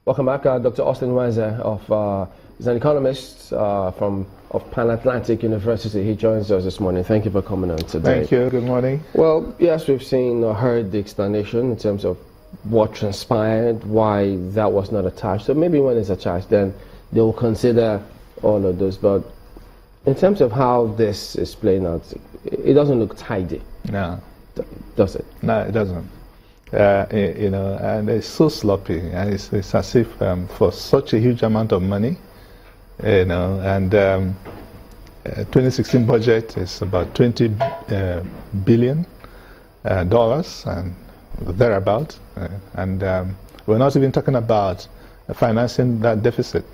Welcome back, Dr. Austin Weiser is an economist of Pan Atlantic University. He joins us this morning. Thank you for coming on today. Thank you. Good morning. Well, yes, we've seen or heard the explanation in terms of what transpired, why that was not attached. So maybe when it's attached, then they will consider all of those. But in terms of how this is playing out, it doesn't look tidy. No. Does it? No, it doesn't. And it's so sloppy, and it's as if for such a huge amount of money, and 2016 budget is about $20 billion dollars and thereabout, and we're not even talking about financing that deficit.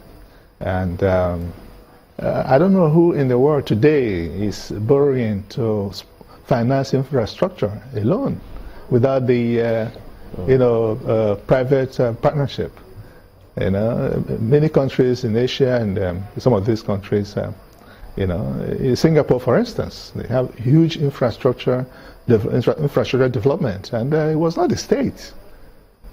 And I don't know who in the world today is borrowing to finance infrastructure alone, without the private partnership. Many countries in Asia and some of these countries, Singapore, for instance, they have huge infrastructure development, and it was not the state.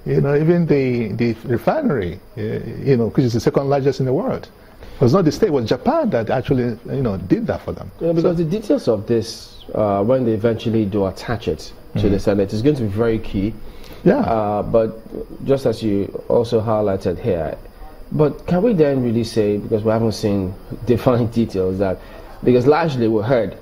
Even the refinery, which is the second largest in the world, it was not the state. It was Japan that actually, did that for them. Yeah, because the details of this, when they eventually do attach it to the Senate, is going to be very key. Yeah. But just as you also highlighted here, but can we then really say, because we haven't seen defined details, that because largely we heard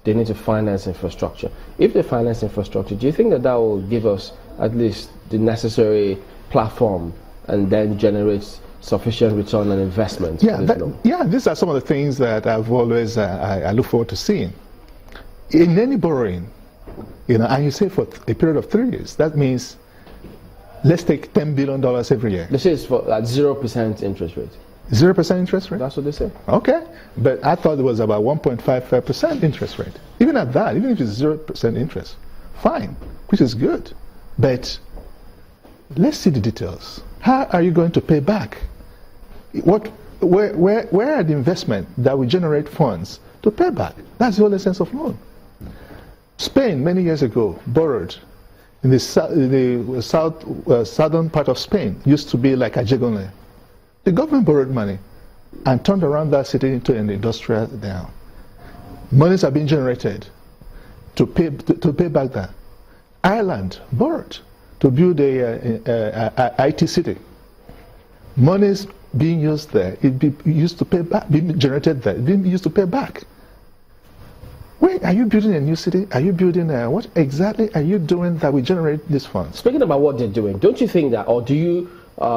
they need to finance infrastructure. If they finance infrastructure, do you think that will give us at least the necessary platform and then generate sufficient return on investment? Yeah, these are some of the things that I've always I look forward to seeing. In any borrowing, and you say for a period of 3 years, that means let's take $10 billion every year. They say it's for at 0% interest rate. 0% interest rate? That's what they say. Okay, but I thought it was about 1.55% interest rate. Even at that, even if it's 0% interest, fine, which is good. But let's see the details. How are you going to pay back? Where are the investment that will generate funds to pay back? That's the whole essence of loan. Spain, many years ago, borrowed in the southern part of Spain, used to be like Ajegone. The government borrowed money and turned around that city into an industrial town. Monies are being generated to pay back that. Ireland borrowed to build a IT city. Monies being used there, used to pay back, being generated there, being used to pay back. Wait, are you building a new city? Are you building what exactly are you doing that will generate these funds? Speaking about what they're doing, don't you think that, or do you,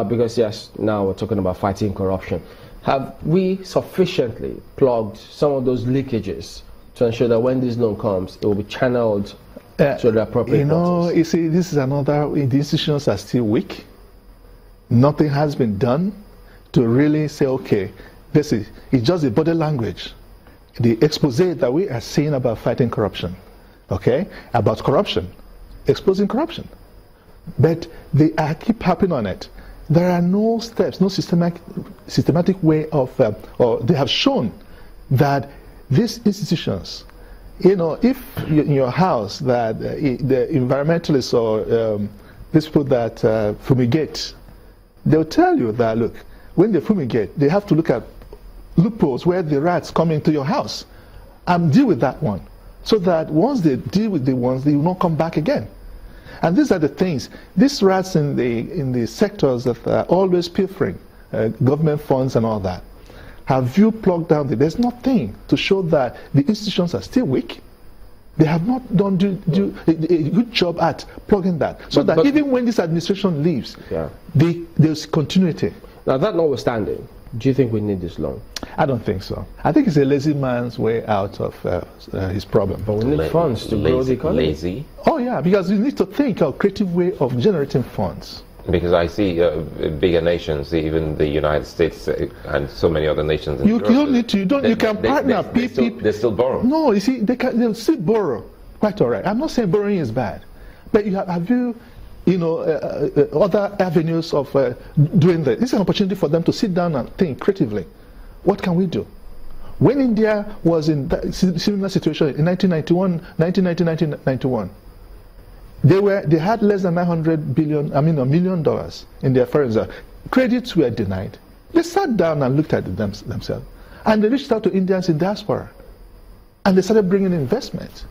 because yes, now we're talking about fighting corruption, have we sufficiently plugged some of those leakages to ensure that when this loan comes, it will be channeled to the appropriate parties? You see, this is another, the institutions are still weak. Nothing has been done to really say, okay, this is, it's just the body language. The expose that we are seeing about fighting corruption, about corruption, exposing corruption, but they keep harping on it. There are no steps, no systematic way of, or they have shown that these institutions, if in your house that the environmentalists or these people that fumigate, they'll tell you that, look, when they fumigate, they have to look at loopholes where the rats come into your house and deal with that one, so that once they deal with the ones, they will not come back again. And these are the things, these rats in the sectors that are always pilfering government funds and all that. Have you plugged down there's nothing to show that the institutions are still weak. They have not done a good job at plugging that, so that even when this administration leaves, there's continuity. Now, that notwithstanding, do you think we need this loan? I don't think so. I think it's a lazy man's way out of his problem. But we need funds to grow the economy. Lazy? Oh yeah, because you need to think of creative way of generating funds. Because I see bigger nations, even the United States and so many other nations. You don't need to. You can partner. They still borrow. No, you see, they'll still borrow. Quite all right. I'm not saying borrowing is bad, but have you other avenues of doing that. It's an opportunity for them to sit down and think creatively. What can we do? When India was in that similar situation in 1991, they had less than $1 million in their foreign reserve. credits were denied. They sat down and looked at themselves. And they reached out to Indians in diaspora. And they started bringing investment.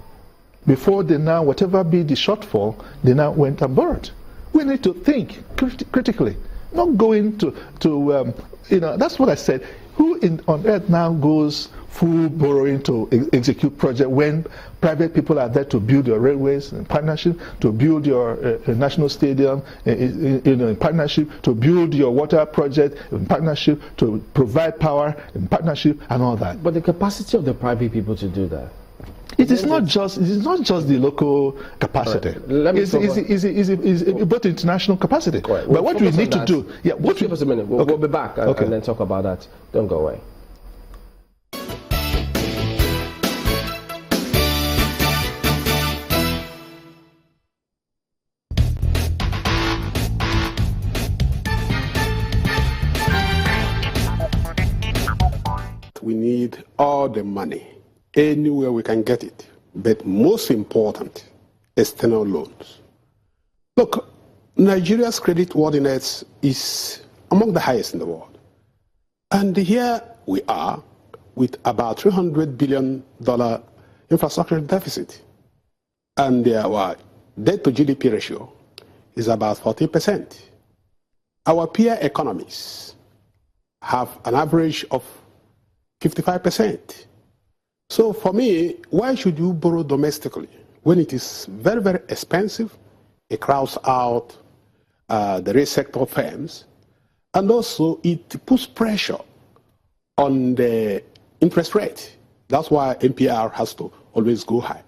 Before they now, whatever be the shortfall, they now went and borrowed. We need to think critically, not going to that's what I said. Who on earth now goes full borrowing to execute project when private people are there to build your railways in partnership, to build your national stadium in partnership, to build your water project in partnership, to provide power in partnership and all that. But the capacity of the private people to do that. It is not just the local capacity. Right. It's both international capacity. Right. But what we need to do, just give us a minute. We'll be back and then talk about that. Don't go away. We need all the money, anywhere we can get it. But most important, external loans. Look, Nigeria's credit worthiness is among the highest in the world. And here we are with about $300 billion infrastructure deficit. And our debt to GDP ratio is about 40%. Our peer economies have an average of 55%. So for me, why should you borrow domestically when it is very, very expensive? It crowds out the real sector firms, and also it puts pressure on the interest rate. That's why NPR has to always go high.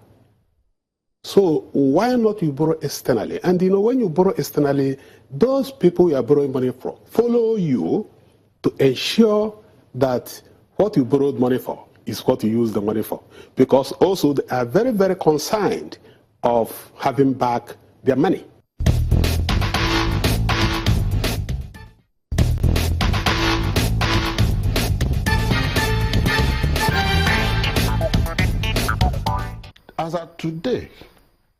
So why not you borrow externally? And when you borrow externally, those people you are borrowing money from follow you to ensure that what you borrowed money for is what you use the money for. Because also they are very, very concerned of having back their money. As of today,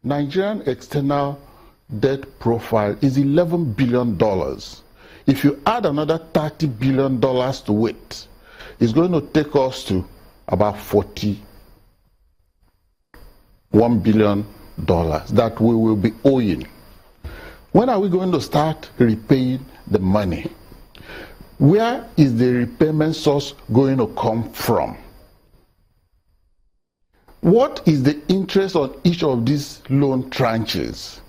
Nigerian external debt profile is $11 billion. If you add another $30 billion to it, it's going to take us to about $41 billion that we will be owing. When are we going to start repaying the money? Where is the repayment source going to come from? What is the interest on each of these loan tranches?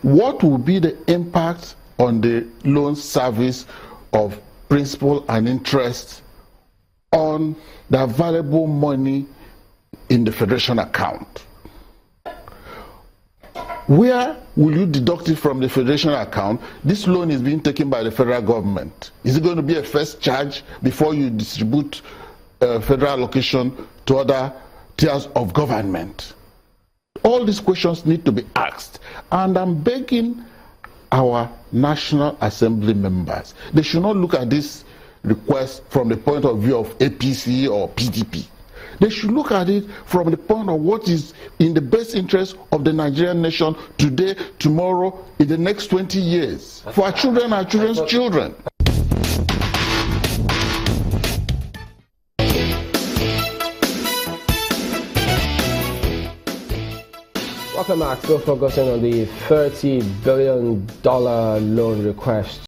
What will be the impact on the loan service of principal and interest on the available money in the federation account? Where will you deduct it from the federation account? This loan is being taken by the federal government. Is it going to be a first charge before you distribute federal allocation to other tiers of government? All these questions need to be asked, and I'm begging our National Assembly members, they should not look at this request from the point of view of APC or PDP. They should look at it from the point of what is in the best interest of the Nigerian nation today, tomorrow, in the next 20 years, for our children, our children's children. Welcome back. Still focusing on the $30 billion loan request